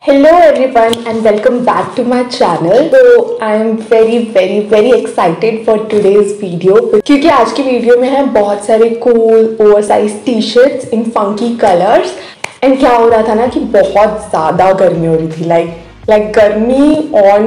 Hello everyone and welcome back to my channel. So I am very excited for today's video क्योंकि आज की video में है बहुत सारे cool oversized t-shirts in funky colors. And क्या हो रहा था ना कि बहुत ज़्यादा गर्मी हो रही थी like गर्मी ऑन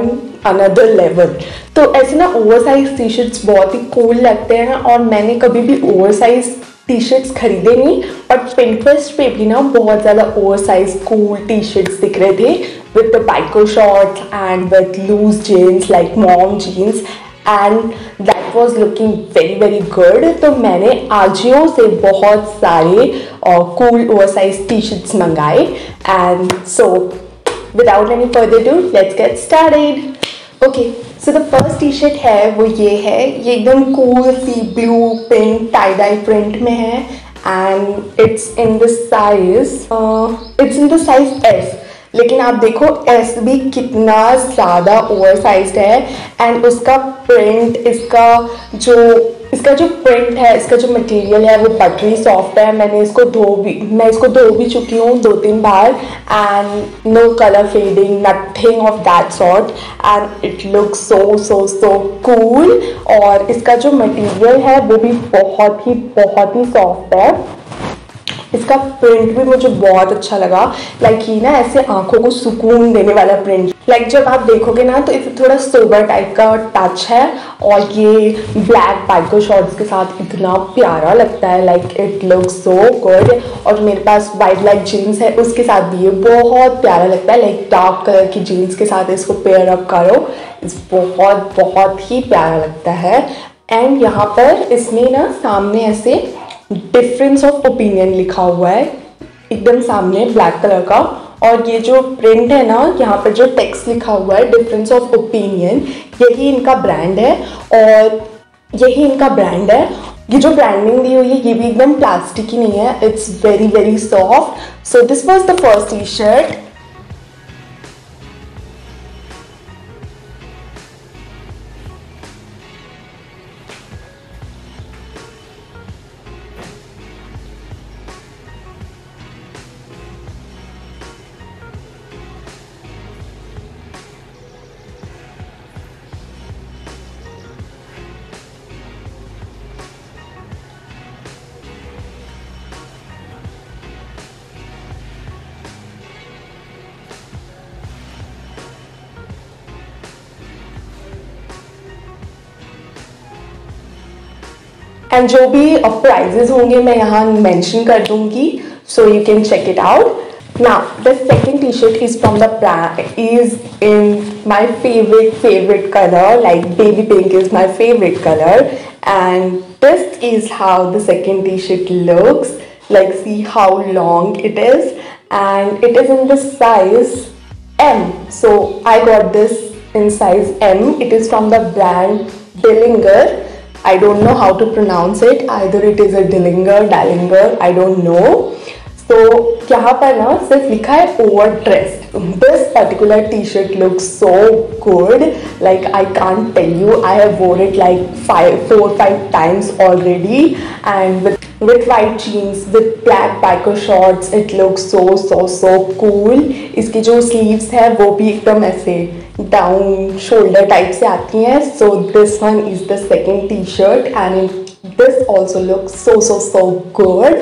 अनदर लेवल. तो ऐसे ना ओवरसाइज टी शर्ट्स बहुत ही कूल लगते हैं और मैंने कभी भी ओवरसाइज टी शर्ट्स खरीदे नहीं, बट पिंटरेस्ट पे भी ना बहुत ज़्यादा ओवरसाइज कूल टी शर्ट्स दिख रहे थे with the biker shorts and with loose jeans like mom jeans and that was looking very good. तो मैंने आजियो से बहुत सारे कूल ओवरसाइज टी शर्ट्स मंगाए and so without any further ado, let's get started. Okay, so the first t-shirt है वो ये एकदम cool सी blue pink tie dye print में है and it's in the size S. लेकिन आप देखो S भी कितना ज़्यादा ओवरसाइज्ड है एंड उसका प्रिंट इसका जो प्रिंट है, इसका जो मटेरियल है वो बटरी सॉफ्ट है. मैं इसको धो भी चुकी हूँ 2-3 बार and no colour fading, nothing of that sort and it looks so cool. और इसका जो मटेरियल है वो भी बहुत ही सॉफ्ट है. इसका प्रिंट भी मुझे बहुत अच्छा लगा. लाइक ये ना ऐसे आंखों को सुकून देने वाला प्रिंट. लाइक जब आप देखोगे ना तो इसे थोड़ा सोबर टाइप का टच है और ये ब्लैक बाइको शॉर्ट्स के साथ इतना प्यारा लगता है. Like it looks so good. और मेरे पास वाइट ब्लैक जीन्स है, उसके साथ भी ये बहुत प्यारा लगता है. लाइक डार्क कलर की जीन्स के साथ इसको पेयर अप करो, बहुत ही प्यारा लगता है. एंड यहाँ पर इसमें ना सामने ऐसे डिफरेंस ऑफ ओपिनियन लिखा हुआ है एकदम सामने ब्लैक कलर का. और ये जो प्रिंट है ना, यहाँ पर जो टेक्स्ट लिखा हुआ है डिफरेंस ऑफ ओपिनियन, यही इनका ब्रांड है. ये जो ब्रांडिंग दी हुई है ये भी एकदम प्लास्टिक ही नहीं है. It's very soft. So this was the first T shirt. And जो भी प्राइजेस होंगे मैं यहाँ मेंशन कर दूंगी, so you can check it out. Now the second t-shirt is from the brand, is in my favorite color, like baby pink is my favorite color, and this is how the second t-shirt looks. Like see how long it is, and it is in the size M. So I got this in size M. It is from the brand Dillinger. I don't know how to pronounce it. Either it is a Dillinger, I don't know. So यहाँ पर ना सिर्फ लिखा है overdressed. This particular t-shirt looks so good. Like I can't tell you. I have worn it like 4-5 times already, and with white jeans, with black biker shorts, it looks so cool. इसकी जो sleeves है वो भी एकदम ऐसे down shoulder type से आती हैं. So this one is the second T shirt and this also looks so good.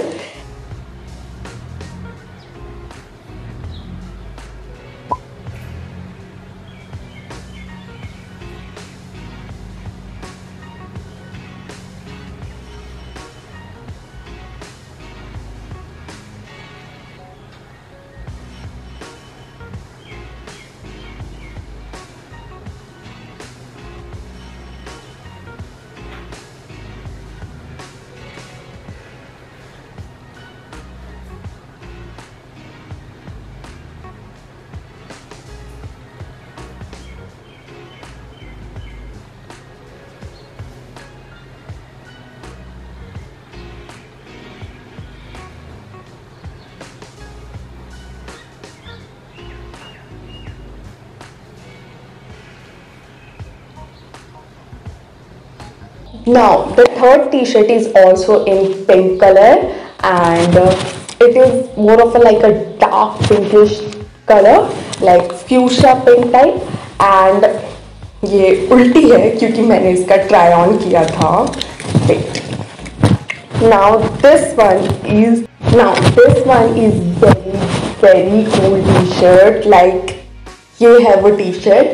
Now the third t-shirt is also in pink color and it is more of like a dark pinkish color like fuchsia pink type, and ये उल्टी है क्योंकि मैंने इसका try on किया था। Wait, now this one is very cool t-shirt। like ये है वो टी शर्ट,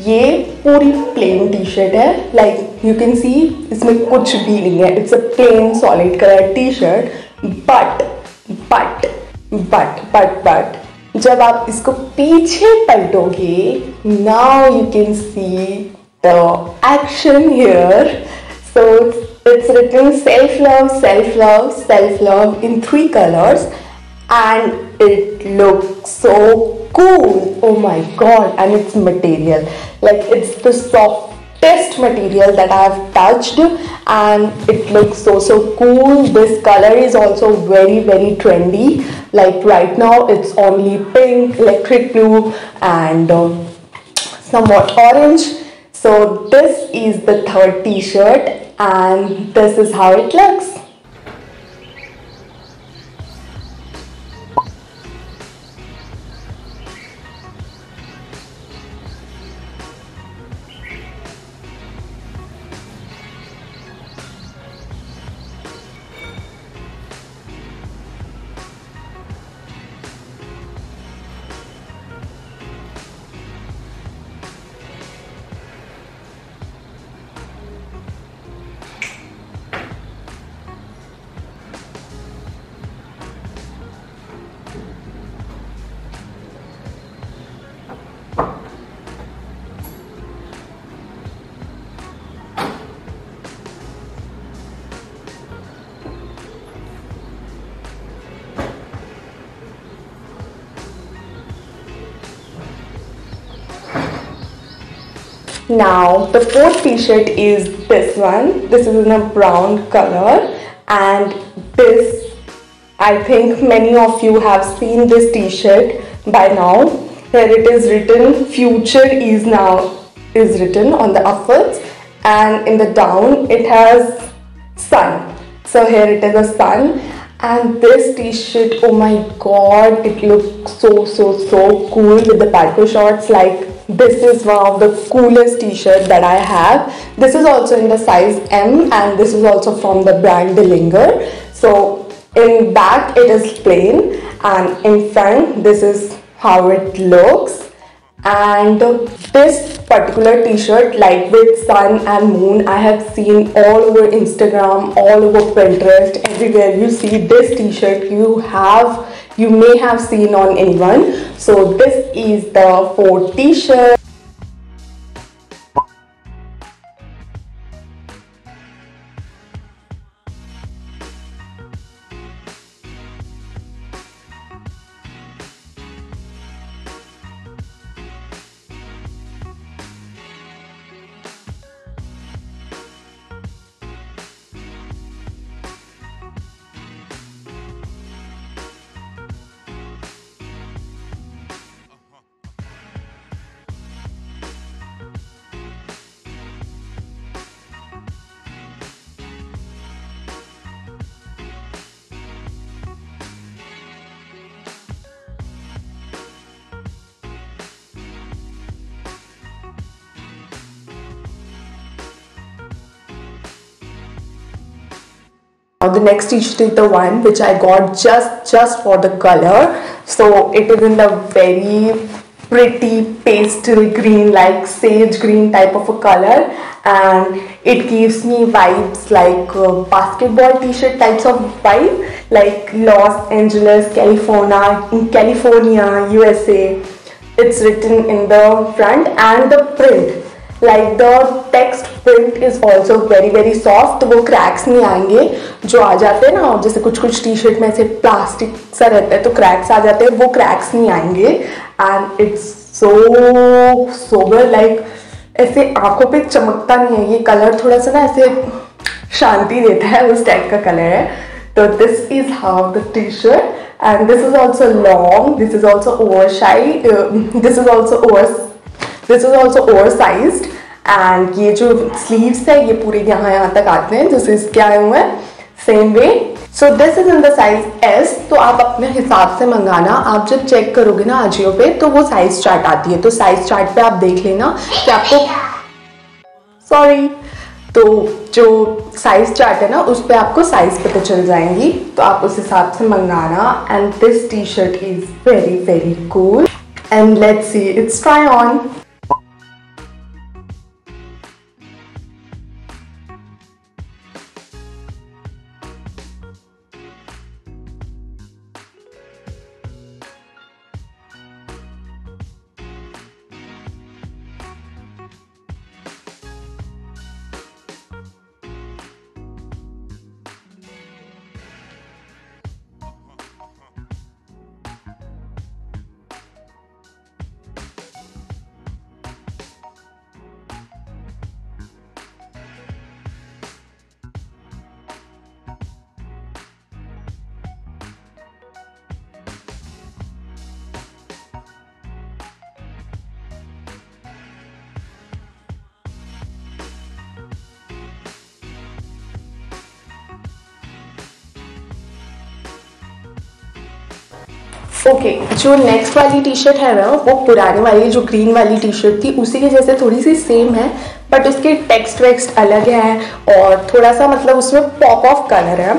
ये पूरी प्लेन टी शर्ट है, लाइक यू कैन सी इसमें कुछ भी नहीं है, it's a plain solid colour T shirt. But जब आप इसको पीछे पलटोगे, now you can see the action here. So it's written self love in 3 colors, and it looks so cool. Oh my god. And it's material, like it's the softest material that I have touched, and it looks so cool. This color is also very trendy, like right now it's only pink, electric blue, and somewhat orange. So this is the 3rd t-shirt, and this is how it looks. Now the 4th t-shirt is this one. This is in a brown color, and this, I think many of you have seen this t-shirt by now. Here it is written future is written on the upwards, and in the down it has sun. So here it is a sun, and this t-shirt, oh my god, it looks so cool with the patco shorts. Like this is one of the coolest t-shirt that I have. This is also in the size M, and this is also from the brand Dillinger. So in back it is plain, and in front this is how it looks. And this particular t-shirt, like with sun and moon, I have seen all over Instagram, all over Pinterest, everywhere you see this t-shirt, you may have seen on anyone. So this is the 4th t-shirt. Now the next t-shirt is the one which I got just for the color. So it is in the very pretty pastel green, like sage green type of a color, and it gives me vibes like basketball t-shirt types of vibe, like Los Angeles, California, USA. It's written in the front, and the print, like the text print is also very soft. वो cracks नहीं आएंगे जो आ जाते हैं ना, जैसे कुछ T shirt में ऐसे प्लास्टिक सा रहता है तो क्रैक्स आ जाते हैं, वो क्रैक्स नहीं आएंगे। And it's so sober, like ऐसे आंखों पे चमकता नहीं है, ये कलर थोड़ा सा ना ऐसे शांति देता है, उस टाइप का कलर है। तो this is how the T shirt, and this is also long, this is also oversized, and ये जो स्लीव्स है ये पूरे यहाँ तक आते हैं जैसे इसके आए हुए हैं। Same way so this is in the size S. तो आप अपने हिसाब से मंगाना। आप जब चेक करोगे ना अजियो पे तो वो साइज चार्ट आती है, तो साइज चार्ट पे आप देख लेना कि आपको, सॉरी, तो जो साइज चार्ट है ना उस पे आपको साइज पता चल जाएंगी, तो आप उस हिसाब से मंगाना। And this T shirt is very very cool and let's see it's try on. Okay, जो नेक्स्ट वाली टी शर्ट है ना वो पुरानी वाली जो ग्रीन वाली टी शर्ट थी उसी के जैसे थोड़ी सी सेम है, बट उसके टेक्स्ट वेक्स्ट अलग है और थोड़ा सा मतलब उसमें पॉप ऑफ कलर है।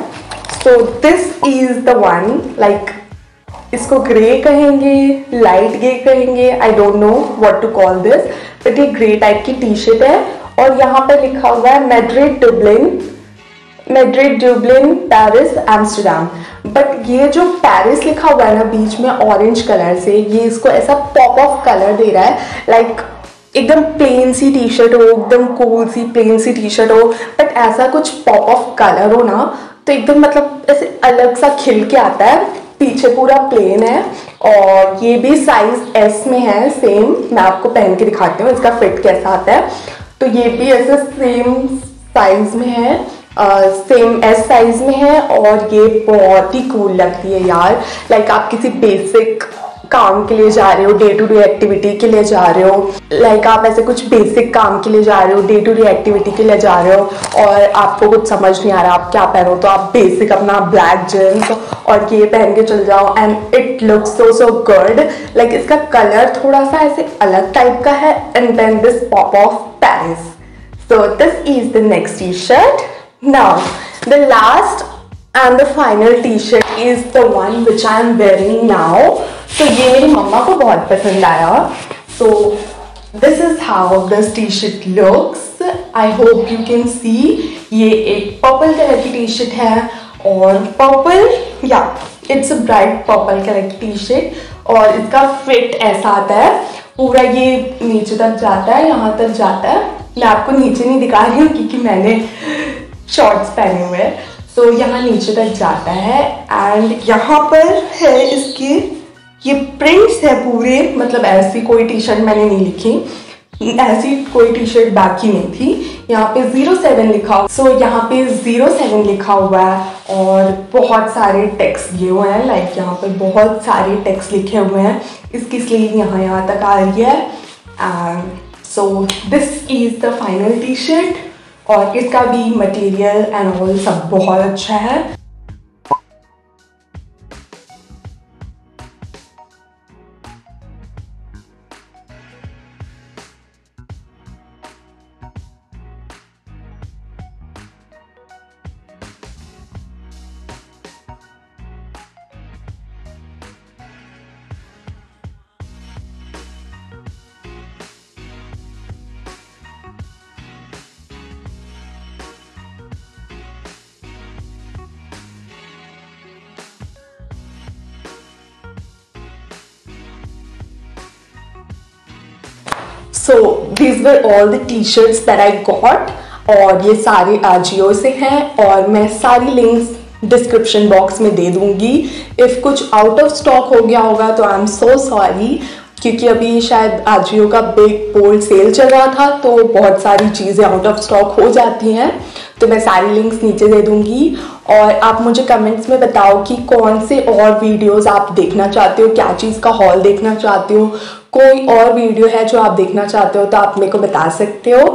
So this is the one, like इसको ग्रे कहेंगे, लाइट ग्रे कहेंगे, I don't know what to call this, but ये ग्रे टाइप की टी शर्ट है और यहाँ पे लिखा हुआ है Madrid Dublin Paris Amsterdam. But ये जो पेरिस लिखा हुआ है ना बीच में ऑरेंज कलर से, ये इसको ऐसा पॉप ऑफ कलर दे रहा है, लाइक एकदम प्लेन सी टी शर्ट हो, एकदम कूल सी प्लेन सी टी शर्ट हो, बट ऐसा कुछ पॉप ऑफ कलर हो ना तो एकदम मतलब ऐसे अलग सा खिल के आता है। पीछे पूरा प्लेन है और ये भी साइज एस में है सेम। मैं आपको पहन के दिखाती हूँ इसका फिट कैसा आता है। तो ये भी ऐसे सेम साइज में है, सेम एस साइज में है और ये बहुत ही कूल लगती है यार। लाइक आप किसी बेसिक काम के लिए जा रहे हो, डे टू डे एक्टिविटी के लिए जा रहे हो, लाइक आप ऐसे कुछ बेसिक काम के लिए जा रहे हो, डे टू डे एक्टिविटी के लिए जा रहे हो और आपको कुछ समझ नहीं आ रहा आप क्या पहनो, तो आप बेसिक अपना ब्लैक जींस और ये पहन के चल जाओ and it looks so good. Like इसका कलर थोड़ा सा ऐसे अलग टाइप का है and then this pop of Paris. So this is the next T shirt. Now, the last and the final t-shirt is the one which I am wearing now. तो ये मेरी मम्मा को बहुत पसंद आया। So this is how this t-shirt looks. I hope you can see. ये एक purple colour की टी-शर्ट है और पर्पल, या it's a bright purple colour की टी-शर्ट और इसका फिट ऐसा आता है पूरा, ये नीचे तक जाता है, यहाँ तक जाता है। मैं आपको नीचे नहीं दिखा रही हूँ क्योंकि मैंने शॉर्ट्स पहने हुए हैं। तो यहाँ नीचे तक जाता है एंड यहाँ पर है इसके ये प्रिंट्स है पूरे, मतलब ऐसी कोई टी शर्ट मैंने नहीं लिखी, ऐसी कोई टी शर्ट बाकी नहीं थी। यहाँ पे 07 लिखा हुआ, सो यहाँ पे 07 लिखा हुआ है और बहुत सारे टेक्स्ट दिए हुए हैं, लाइक यहाँ पे बहुत सारे टेक्स्ट लिखे हुए हैं। इसकी स्लीव यहाँ तक आ रही है and so this is the final T shirt और इसका भी मटेरियल एंड ऑल सब बहुत अच्छा है। So these were all the t-shirts that I got और ये सारे आजियो से हैं और मैं सारी लिंक्स डिस्क्रिप्शन बॉक्स में दे दूंगी। इफ़ कुछ आउट ऑफ स्टॉक हो गया होगा तो आई एम सो सॉरी, क्योंकि अभी शायद आजियो का बिग बोल्ड सेल चल रहा था तो बहुत सारी चीज़ें आउट ऑफ स्टॉक हो जाती हैं। तो मैं सारी लिंक्स नीचे दे दूंगी और आप मुझे कमेंट्स में बताओ कि कौन से और वीडियोस आप देखना चाहते हो, क्या चीज़ का हॉल देखना चाहते हो, कोई और वीडियो है जो आप देखना चाहते हो तो आप मेरे को बता सकते हो।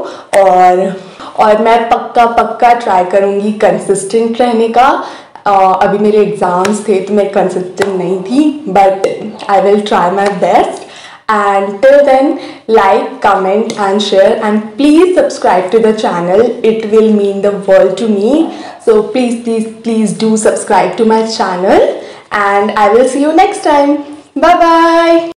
और मैं पक्का ट्राई करूँगी कंसिस्टेंट रहने का। अभी मेरे एग्ज़ाम्स थे तो मैं कंसिस्टेंट नहीं थी, but I will try my best. And till then, like, comment and share, and please subscribe to the channel. It will mean the world to me. So please do subscribe to my channel, and I will see you next time. Bye bye.